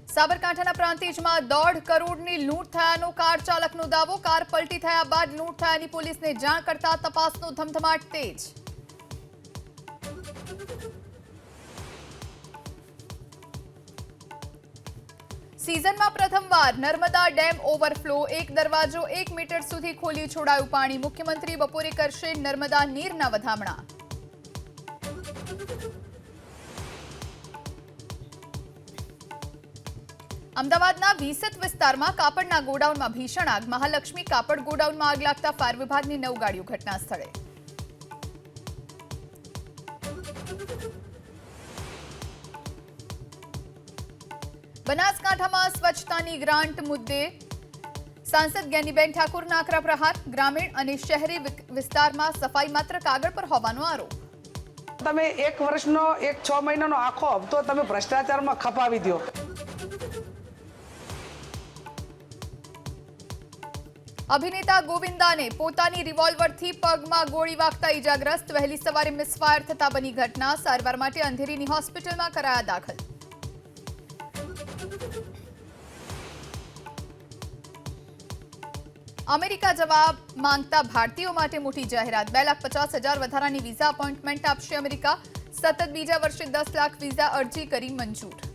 સાબરકાંઠાના પ્રાંતિજમાં 1.5 કરોડની લૂંટ થયાનો કાર ચાલકનો દાવો। કાર પલટી થયા બાદ લૂંટ થયાની પોલીસને જાણ કરતા તપાસનો ધમધમાટ તેજ। सीजन प्रथमवार नर्मदा डेम ओवरफ्लो। एक दरवाजो 1 मीटर सुधी खोली छोड़ायु पाणी। मुख्यमंत्री बपोरे करशे नर्मदा नीरना वधामणा। अमदावादना वीसत विस्तारमां कापड़ना गोडाउनमां भीषण आग। महालक्ष्मी कापड़ गोडाउनमां आग लागता फायर विभागनी 9 गाड़ीओ घटना स्थळे। बनासकांठामां स्वच्छतानी ग्रांट मुद्दे सांसद ज्ञानीबेन ठाकुरना आकरा प्रहार। ग्रामीण अने शहरी विस्तारमां सफाई मात्र कागळ पर होવાનો आरोप। તમે 1 વર્ષનો 6 મહિનાનો આખો હપ્તો તમે ભ્રષ્ટાચારમાં ખપાવી દો। अभिनेता गोविंदा ने पोतानी रिवॉल्वर थी पगमां गोળી वागता इजाग्रस्त। वहेली सवारे मिसफायर थता बनी घटना। सारवार माटे अंधेरीनी होस्पिટલમાં કરાયા દાખલ। अमेरिका जवा मांगता भारतीयों माटे मोटी जाहेरात। 2,50,000 વધારાની વિઝા અપોઇન્ટમેન્ટ આપશે अमेरिका। सतत बीजा वर्षे 10 लाख वीजा अरजी करी मंजूर।